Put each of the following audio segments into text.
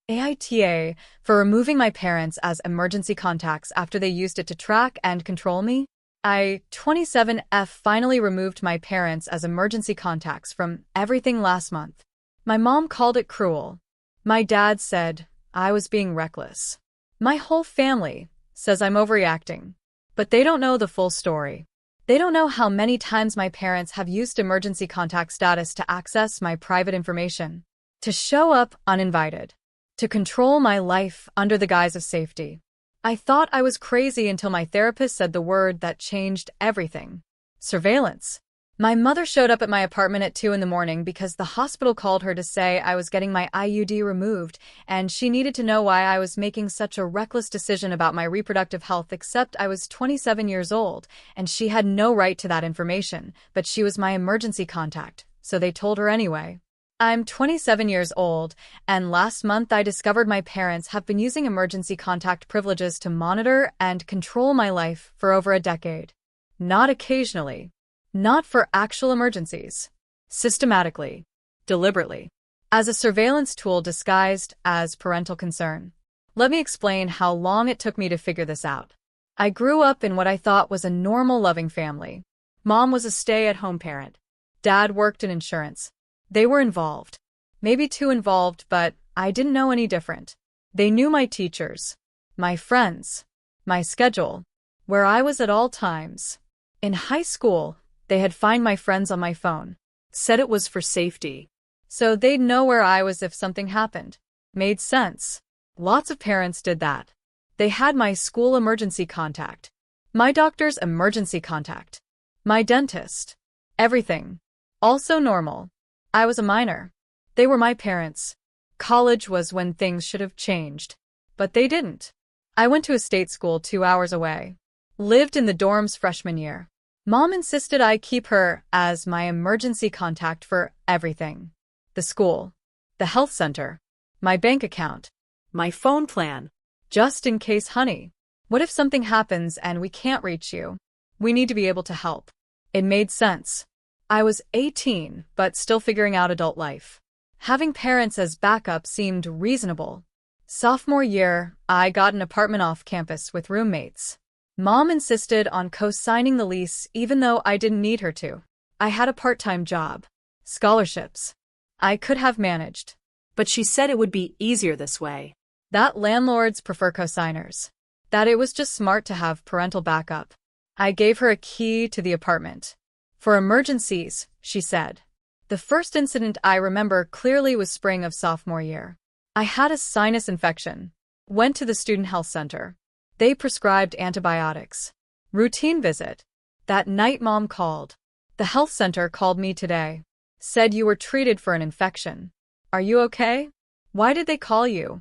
AITA for removing my parents as emergency contacts after they used it to track and control me. I, 27F, finally removed my parents as emergency contacts from everything last month. My mom called it cruel. My dad said I was being reckless. My whole family says I'm overreacting. But they don't know the full story. They don't know how many times my parents have used emergency contact status to access my private information, to show up uninvited, to control my life under the guise of safety. I thought I was crazy until my therapist said the word that changed everything. Surveillance. My mother showed up at my apartment at 2 in the morning because the hospital called her to say I was getting my IUD removed, and she needed to know why I was making such a reckless decision about my reproductive health, except I was 27 years old, and she had no right to that information, but she was my emergency contact, so they told her anyway. I'm 27 years old, and last month I discovered my parents have been using emergency contact privileges to monitor and control my life for over a decade. Not occasionally. Not for actual emergencies. Systematically. Deliberately. As a surveillance tool disguised as parental concern. Let me explain how long it took me to figure this out. I grew up in what I thought was a normal, loving family. Mom was a stay-at-home parent. Dad worked in insurance. They were involved. Maybe too involved, but I didn't know any different. They knew my teachers, my friends, my schedule, where I was at all times. In high school, they had found my friends on my phone. Said it was for safety. So they'd know where I was if something happened. Made sense. Lots of parents did that. They had my school emergency contact. My doctor's emergency contact. My dentist. Everything. Also normal. I was a minor. They were my parents. College was when things should have changed. But they didn't. I went to a state school 2 hours away. Lived in the dorms freshman year. Mom insisted I keep her as my emergency contact for everything. The school. The health center. My bank account. My phone plan. Just in case, honey. What if something happens and we can't reach you? We need to be able to help. It made sense. I was 18, but still figuring out adult life. Having parents as backup seemed reasonable. Sophomore year, I got an apartment off campus with roommates. Mom insisted on co-signing the lease even though I didn't need her to. I had a part-time job. Scholarships. I could have managed. But she said it would be easier this way. That landlords prefer co-signers. That it was just smart to have parental backup. I gave her a key to the apartment. For emergencies, she said. The first incident I remember clearly was spring of sophomore year. I had a sinus infection. Went to the student health center. They prescribed antibiotics. Routine visit. That night Mom called. The health center called me today. Said you were treated for an infection. Are you okay? Why did they call you?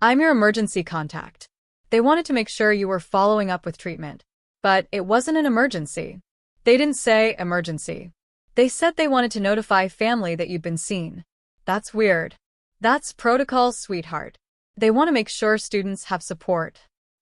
I'm your emergency contact. They wanted to make sure you were following up with treatment. But it wasn't an emergency. They didn't say emergency. They said they wanted to notify family that you'd been seen. That's weird. That's protocol, sweetheart. They want to make sure students have support.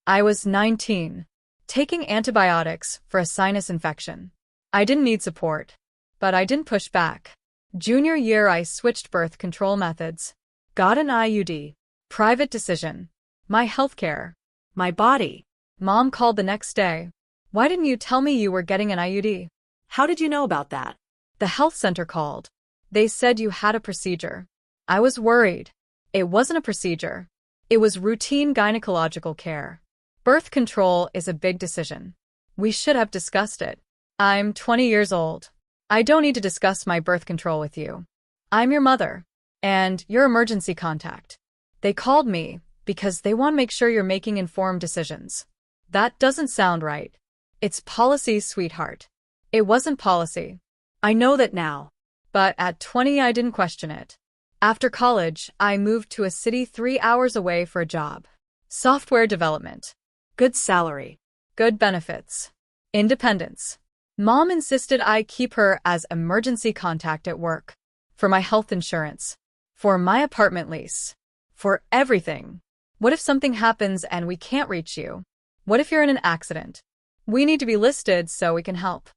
I was 19, taking antibiotics for a sinus infection. I didn't need support, but I didn't push back. Junior year I switched birth control methods. Got an IUD. Private decision. My healthcare. My body. Mom called the next day. Why didn't you tell me you were getting an IUD? How did you know about that? The health center called. They said you had a procedure. I was worried. It wasn't a procedure. It was routine gynecological care. Birth control is a big decision. We should have discussed it. I'm 20 years old. I don't need to discuss my birth control with you. I'm your mother. And your emergency contact. They called me because they want to make sure you're making informed decisions. That doesn't sound right. It's policy, sweetheart. It wasn't policy. I know that now. But at 20 I didn't question it. After college, I moved to a city 3 hours away for a job. Software development. Good salary. Good benefits. Independence. Mom insisted I keep her as emergency contact at work. For my health insurance. For my apartment lease. For everything. What if something happens and we can't reach you? What if you're in an accident? We need to be listed so we can help.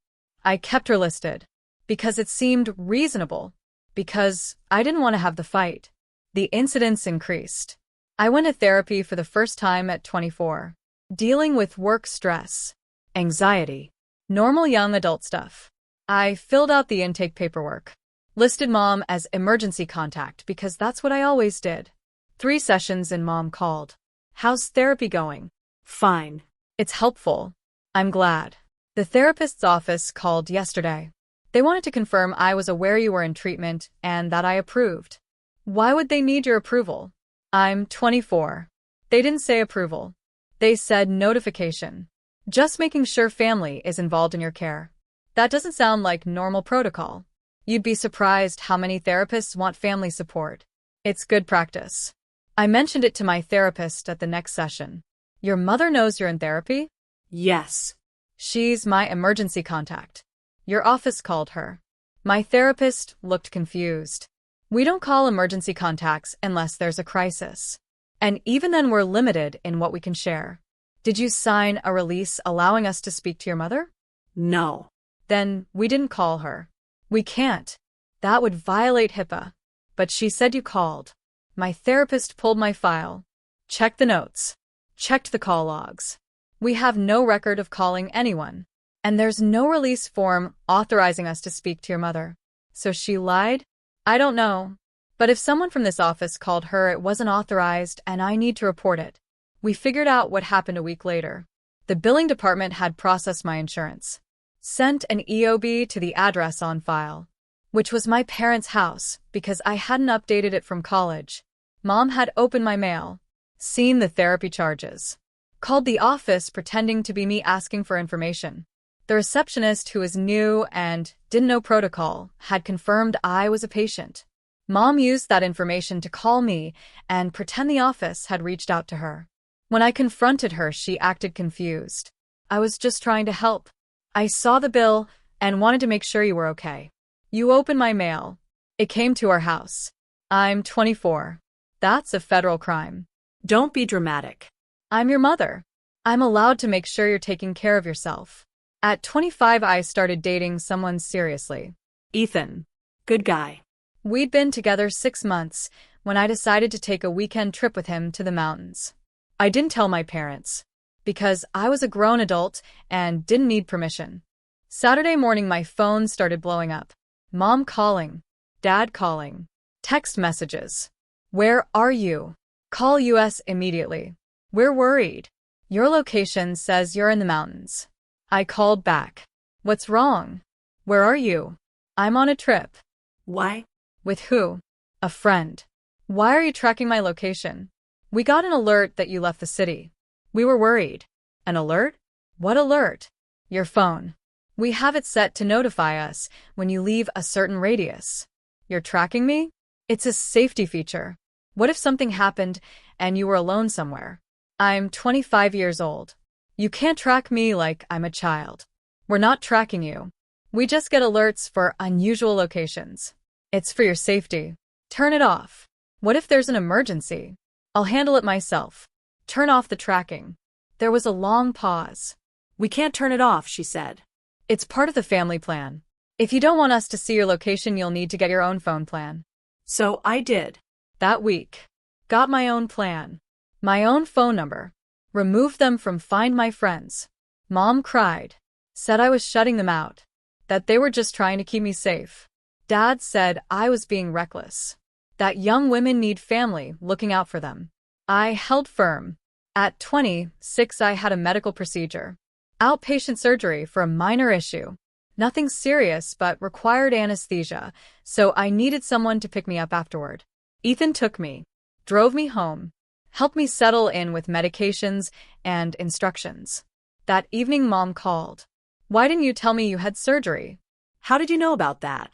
I kept her listed. Because it seemed reasonable. Because I didn't want to have the fight. The incidents increased. I went to therapy for the first time at 24. Dealing with work stress, anxiety, normal young adult stuff. I filled out the intake paperwork. Listed mom as emergency contact because that's what I always did. 3 sessions and mom called. How's therapy going? Fine. It's helpful. I'm glad. The therapist's office called yesterday. They wanted to confirm I was aware you were in treatment and that I approved. Why would they need your approval? I'm 24. They didn't say approval. They said notification. Just making sure family is involved in your care. That doesn't sound like normal protocol. You'd be surprised how many therapists want family support. It's good practice. I mentioned it to my therapist at the next session. Your mother knows you're in therapy? Yes. She's my emergency contact. Your office called her. My therapist looked confused. We don't call emergency contacts unless there's a crisis. And even then we're limited in what we can share. Did you sign a release allowing us to speak to your mother? No. Then we didn't call her. We can't. That would violate HIPAA. But she said you called. My therapist pulled my file. Checked the notes. Checked the call logs. We have no record of calling anyone. And there's no release form authorizing us to speak to your mother. So she lied? I don't know. But if someone from this office called her, it wasn't authorized and I need to report it. We figured out what happened a week later. The billing department had processed my insurance. Sent an EOB to the address on file, which was my parents' house because I hadn't updated it from college. Mom had opened my mail, seen the therapy charges, called the office pretending to be me asking for information. The receptionist, who was new and didn't know protocol, had confirmed I was a patient. Mom used that information to call me and pretend the office had reached out to her. When I confronted her, she acted confused. I was just trying to help. I saw the bill and wanted to make sure you were okay. You opened my mail. It came to our house. I'm 24. That's a federal crime. Don't be dramatic. I'm your mother. I'm allowed to make sure you're taking care of yourself. At 25, I started dating someone seriously. Ethan. Good guy. We'd been together 6 months when I decided to take a weekend trip with him to the mountains. I didn't tell my parents because I was a grown adult and didn't need permission. Saturday morning, my phone started blowing up. Mom calling. Dad calling. Text messages. Where are you? Call US immediately. We're worried. Your location says you're in the mountains. I called back. What's wrong? Where are you? I'm on a trip. Why? With who? A friend. Why are you tracking my location? We got an alert that you left the city. We were worried. An alert? What alert? Your phone. We have it set to notify us when you leave a certain radius. You're tracking me? It's a safety feature. What if something happened and you were alone somewhere? I'm 25 years old. You can't track me like I'm a child. We're not tracking you. We just get alerts for unusual locations. It's for your safety. Turn it off. What if there's an emergency? I'll handle it myself. Turn off the tracking. There was a long pause. We can't turn it off, she said. It's part of the family plan. If you don't want us to see your location, you'll need to get your own phone plan. So I did. That week. Got my own plan. My own phone number. Removed them from Find My Friends. Mom cried. Said I was shutting them out. That they were just trying to keep me safe. Dad said I was being reckless. That young women need family looking out for them. I held firm. At 26, I had a medical procedure. Outpatient surgery for a minor issue. Nothing serious, but required anesthesia, so I needed someone to pick me up afterward. Ethan took me, drove me home, helped me settle in with medications and instructions. That evening, Mom called. Why didn't you tell me you had surgery? How did you know about that?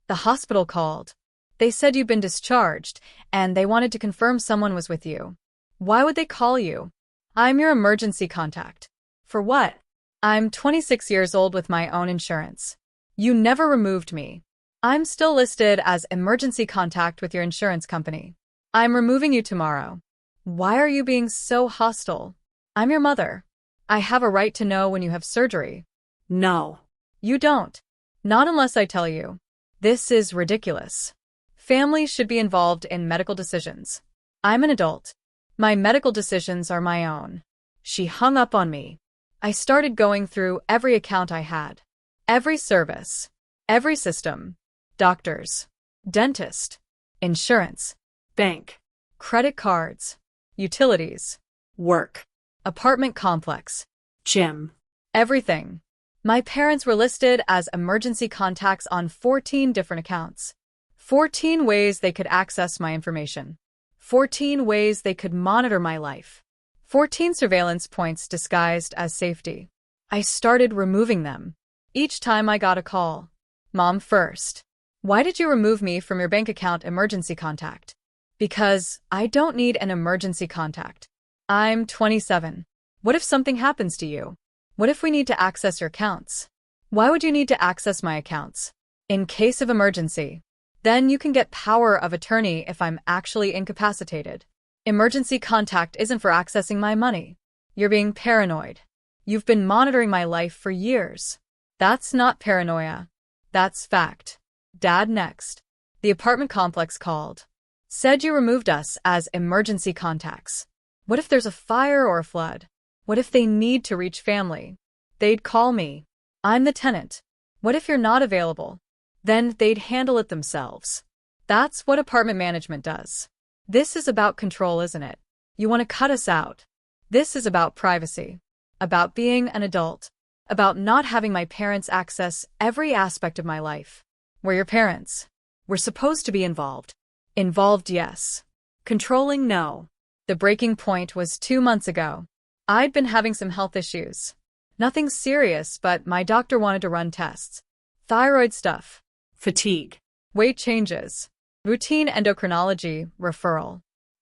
The hospital called. They said you'd been discharged, and they wanted to confirm someone was with you. Why would they call you? I'm your emergency contact. For what? I'm 26 years old with my own insurance. You never removed me. I'm still listed as emergency contact with your insurance company. I'm removing you tomorrow. Why are you being so hostile? I'm your mother. I have a right to know when you have surgery. No. You don't. Not unless I tell you. This is ridiculous. Families should be involved in medical decisions. I'm an adult. My medical decisions are my own. She hung up on me. I started going through every account I had. Every service. Every system. Doctors. Dentist. Insurance. Bank. Credit cards. Utilities. Work. Apartment complex. Gym. Everything. My parents were listed as emergency contacts on 14 different accounts. 14 ways they could access my information. 14 ways they could monitor my life. 14 surveillance points disguised as safety. I started removing them. Each time I got a call. Mom first. Why did you remove me from your bank account emergency contact? Because I don't need an emergency contact. I'm 27. What if something happens to you? What if we need to access your accounts? Why would you need to access my accounts? In case of emergency. Then you can get power of attorney if I'm actually incapacitated. Emergency contact isn't for accessing my money. You're being paranoid. You've been monitoring my life for years. That's not paranoia. That's fact. Dad next. The apartment complex called. Said you removed us as emergency contacts. What if there's a fire or a flood? What if they need to reach family? They'd call me. I'm the tenant. What if you're not available? Then they'd handle it themselves. That's what apartment management does. This is about control, isn't it? You want to cut us out. This is about privacy. About being an adult. About not having my parents access every aspect of my life. We're your parents. We're supposed to be involved. Involved, yes. Controlling, no. The breaking point was 2 months ago. I'd been having some health issues. Nothing serious, but my doctor wanted to run tests. Thyroid stuff. Fatigue. Weight changes. Routine endocrinology referral.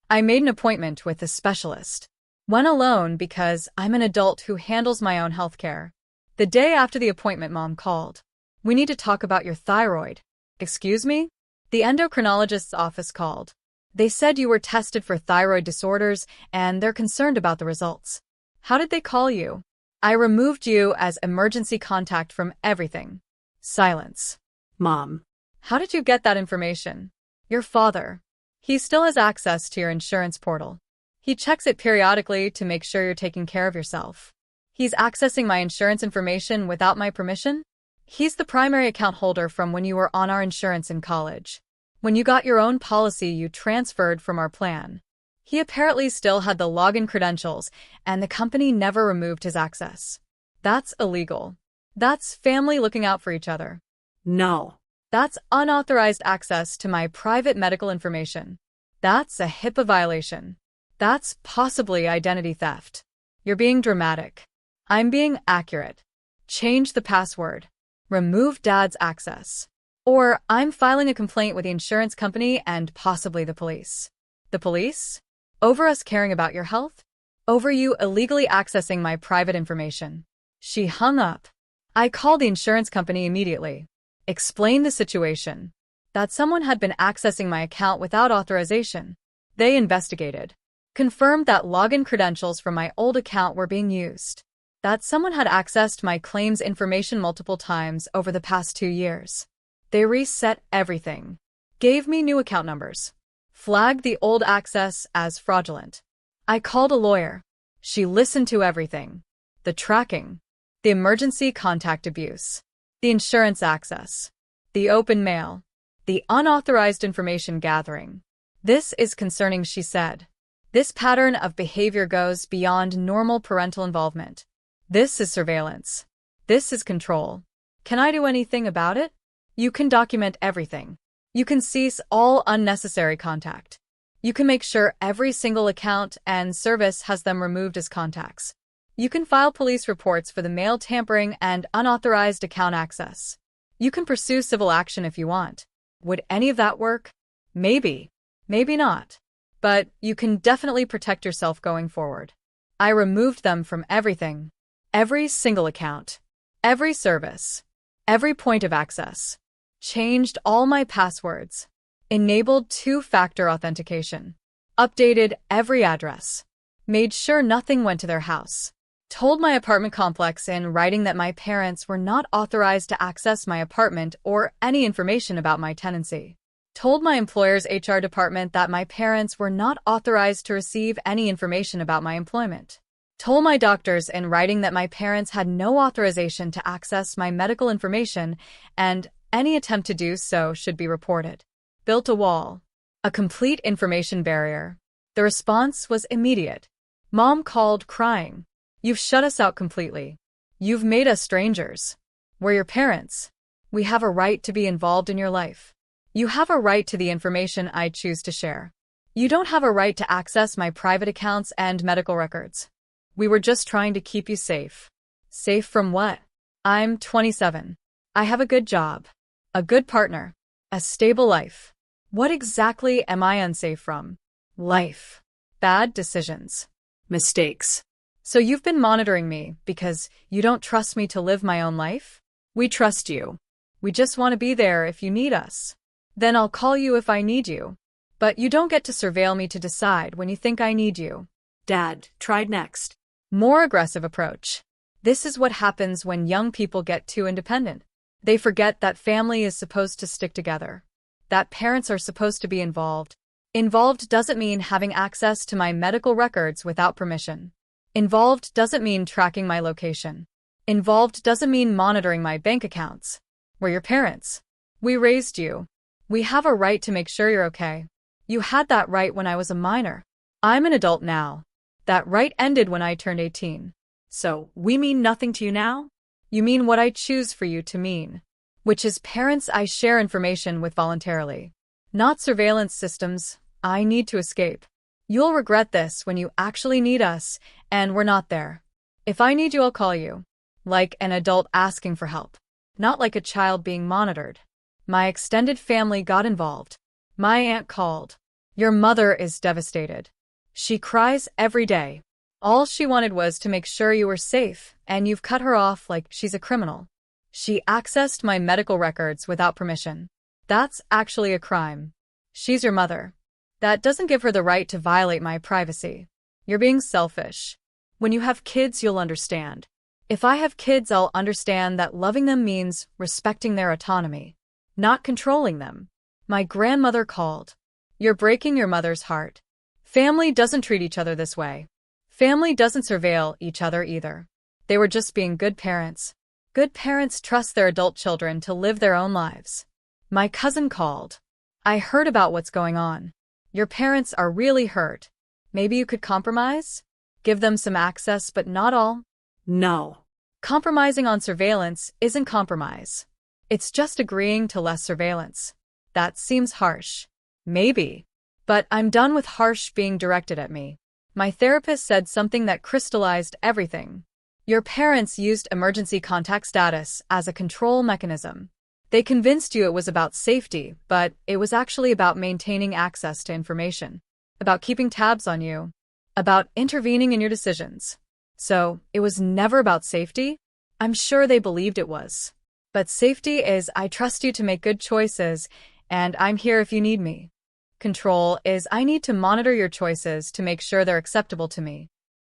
I made an appointment with a specialist. Went alone because I'm an adult who handles my own healthcare. The day after the appointment, Mom called. We need to talk about your thyroid. Excuse me? The endocrinologist's office called. They said you were tested for thyroid disorders and they're concerned about the results. How did they call you? I removed you as emergency contact from everything. Silence. Mom. How did you get that information? Your father. He still has access to your insurance portal. He checks it periodically to make sure you're taking care of yourself. He's accessing my insurance information without my permission? He's the primary account holder from when you were on our insurance in college. When you got your own policy, you transferred from our plan. He apparently still had the login credentials, and the company never removed his access. That's illegal. That's family looking out for each other. No. That's unauthorized access to my private medical information. That's a HIPAA violation. That's possibly identity theft. You're being dramatic. I'm being accurate. Change the password. Remove Dad's access. Or I'm filing a complaint with the insurance company and possibly the police. The police? Over us caring about your health? Over you illegally accessing my private information. She hung up. I called the insurance company immediately. Explained the situation. That someone had been accessing my account without authorization. They investigated. Confirmed that login credentials from my old account were being used. That someone had accessed my claims information multiple times over the past 2 years. They reset everything. Gave me new account numbers. Flagged the old access as fraudulent. I called a lawyer. She listened to everything. The tracking. The emergency contact abuse. The insurance access. The open mail. The unauthorized information gathering. This is concerning, she said. This pattern of behavior goes beyond normal parental involvement. This is surveillance. This is control. Can I do anything about it? You can document everything. You can cease all unnecessary contact. You can make sure every single account and service has them removed as contacts. You can file police reports for the mail tampering and unauthorized account access. You can pursue civil action if you want. Would any of that work? Maybe. Maybe not. But you can definitely protect yourself going forward. I removed them from everything. Every single account. Every service. Every point of access. Changed all my passwords. Enabled 2-factor authentication. Updated every address. Made sure nothing went to their house. Told my apartment complex in writing that my parents were not authorized to access my apartment or any information about my tenancy. Told my employer's HR department that my parents were not authorized to receive any information about my employment. Told my doctors in writing that my parents had no authorization to access my medical information and any attempt to do so should be reported. Built a wall. A complete information barrier. The response was immediate. Mom called crying. You've shut us out completely. You've made us strangers. We're your parents. We have a right to be involved in your life. You have a right to the information I choose to share. You don't have a right to access my private accounts and medical records. We were just trying to keep you safe. Safe from what? I'm 27. I have a good job, a good partner, a stable life. What exactly am I unsafe from? Life. Bad decisions. Mistakes. So you've been monitoring me because you don't trust me to live my own life? We trust you. We just want to be there if you need us. Then I'll call you if I need you. But you don't get to surveil me to decide when you think I need you. Dad, tried next. More aggressive approach. This is what happens when young people get too independent. They forget that family is supposed to stick together. That parents are supposed to be involved. Involved doesn't mean having access to my medical records without permission. Involved doesn't mean tracking my location. Involved doesn't mean monitoring my bank accounts. We're your parents. We raised you. We have a right to make sure you're okay. You had that right when I was a minor. I'm an adult now. That right ended when I turned 18. So, we mean nothing to you now? You mean what I choose for you to mean. Which is parents I share information with voluntarily. Not surveillance systems I need to escape. You'll regret this when you actually need us, and we're not there. If I need you, I'll call you. Like an adult asking for help. Not like a child being monitored. My extended family got involved. My aunt called. Your mother is devastated. She cries every day. All she wanted was to make sure you were safe, and you've cut her off like she's a criminal. She accessed my medical records without permission. That's actually a crime. She's your mother. That doesn't give her the right to violate my privacy. You're being selfish. When you have kids, you'll understand. If I have kids, I'll understand that loving them means respecting their autonomy, not controlling them. My grandmother called. You're breaking your mother's heart. Family doesn't treat each other this way. Family doesn't surveil each other either. They were just being good parents. Good parents trust their adult children to live their own lives. My cousin called. I heard about what's going on. Your parents are really hurt. Maybe you could compromise? Give them some access, but not all? No. Compromising on surveillance isn't compromise. It's just agreeing to less surveillance. That seems harsh. Maybe. But I'm done with harsh being directed at me. My therapist said something that crystallized everything. Your parents used emergency contact status as a control mechanism. They convinced you it was about safety, but it was actually about maintaining access to information, about keeping tabs on you, about intervening in your decisions. So, it was never about safety? I'm sure they believed it was. But safety is I trust you to make good choices, and I'm here if you need me. Control is I need to monitor your choices to make sure they're acceptable to me.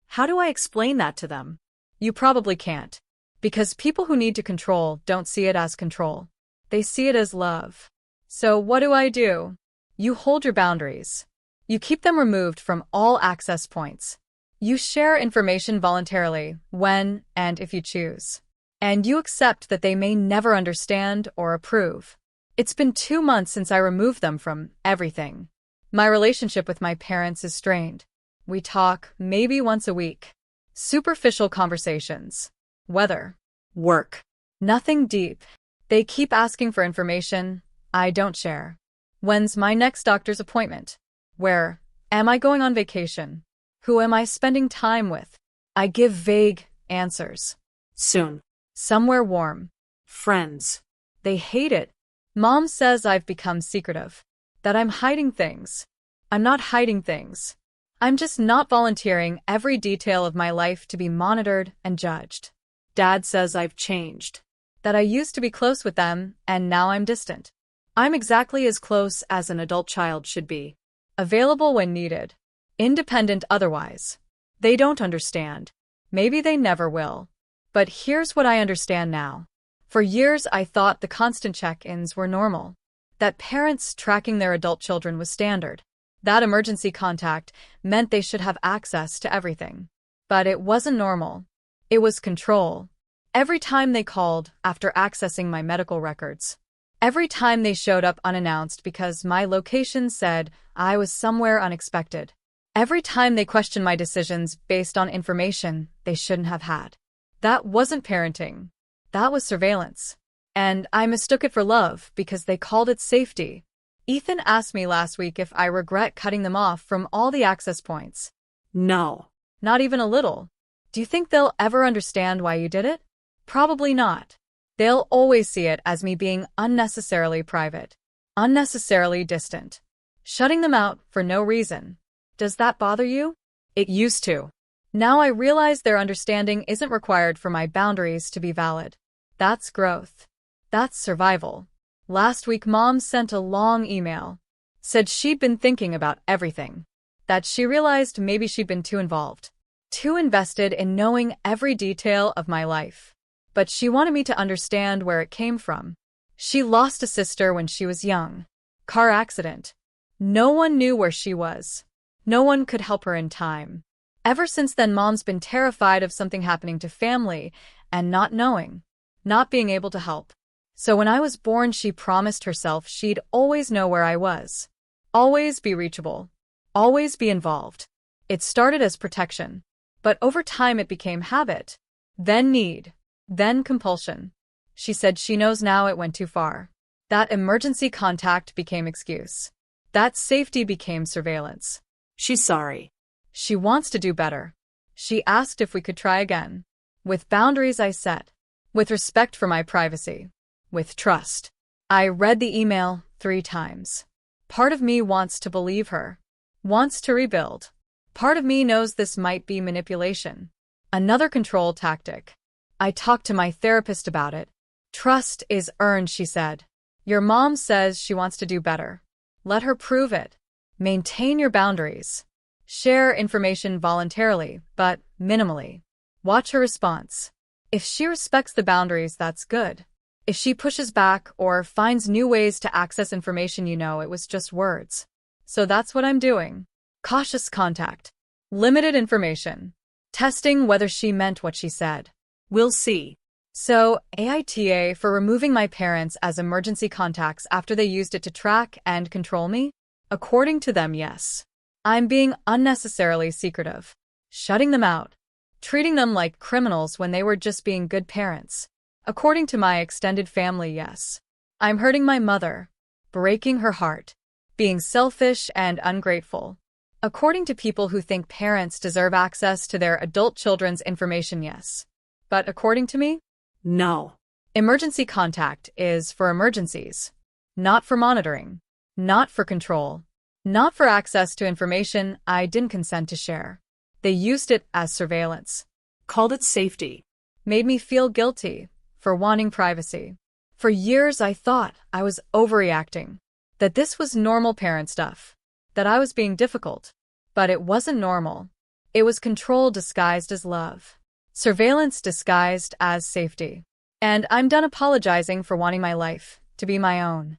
How do I explain that to them? You probably can't. Because people who need to control don't see it as control. They see it as love. So what do? You hold your boundaries. You keep them removed from all access points. You share information voluntarily, when and if you choose. And you accept that they may never understand or approve. It's been 2 months since I removed them from everything. My relationship with my parents is strained. We talk maybe once a week. Superficial conversations. Weather. Work. Nothing deep. They keep asking for information I don't share. When's my next doctor's appointment? Where am I going on vacation? Who am I spending time with? I give vague answers. Soon. Somewhere warm. Friends. They hate it. Mom says I've become secretive. That I'm hiding things. I'm not hiding things. I'm just not volunteering every detail of my life to be monitored and judged. Dad says I've changed. That I used to be close with them, and now I'm distant. I'm exactly as close as an adult child should be. Available when needed. Independent otherwise. They don't understand. Maybe they never will. But here's what I understand now. For years I thought the constant check-ins were normal. That parents tracking their adult children was standard. That emergency contact meant they should have access to everything. But it wasn't normal. It was control. Every time they called after accessing my medical records. Every time they showed up unannounced because my location said I was somewhere unexpected. Every time they questioned my decisions based on information they shouldn't have had. That wasn't parenting. That was surveillance. And I mistook it for love because they called it safety. Ethan asked me last week if I regret cutting them off from all the access points. No. Not even a little. Do you think they'll ever understand why you did it? Probably not. They'll always see it as me being unnecessarily private, unnecessarily distant, shutting them out for no reason. Does that bother you? It used to. Now I realize their understanding isn't required for my boundaries to be valid. That's growth. That's survival. Last week, Mom sent a long email. Said she'd been thinking about everything. That she realized maybe she'd been too involved. Too invested in knowing every detail of my life. But she wanted me to understand where it came from. She lost a sister when she was young. Car accident. No one knew where she was. No one could help her in time. Ever since then, Mom's been terrified of something happening to family and not knowing, not being able to help. So when I was born, she promised herself she'd always know where I was. Always be reachable. Always be involved. It started as protection. But over time it became habit. Then need. Then compulsion. She said she knows now it went too far. That emergency contact became excuse. That safety became surveillance. She's sorry. She wants to do better. She asked if we could try again. With boundaries I set. With respect for my privacy. With trust. I read the email 3 times. Part of me wants to believe her. Wants to rebuild. Part of me knows this might be manipulation. Another control tactic. I talked to my therapist about it. Trust is earned, she said. Your mom says she wants to do better. Let her prove it. Maintain your boundaries. Share information voluntarily, but minimally. Watch her response. If she respects the boundaries, that's good. If she pushes back or finds new ways to access information, you know it was just words. So that's what I'm doing. Cautious contact. Limited information. Testing whether she meant what she said. We'll see. So, AITA for removing my parents as emergency contacts after they used it to track and control me? According to them, yes. I'm being unnecessarily secretive. Shutting them out. Treating them like criminals when they were just being good parents. According to my extended family, yes. I'm hurting my mother. Breaking her heart. Being selfish and ungrateful. According to people who think parents deserve access to their adult children's information, yes. But according to me? No. Emergency contact is for emergencies. Not for monitoring. Not for control. Not for access to information I didn't consent to share. They used it as surveillance. Called it safety. Made me feel guilty for wanting privacy. For years I thought I was overreacting. That this was normal parent stuff. That I was being difficult. But it wasn't normal. It was control disguised as love. Surveillance disguised as safety. And I'm done apologizing for wanting my life to be my own.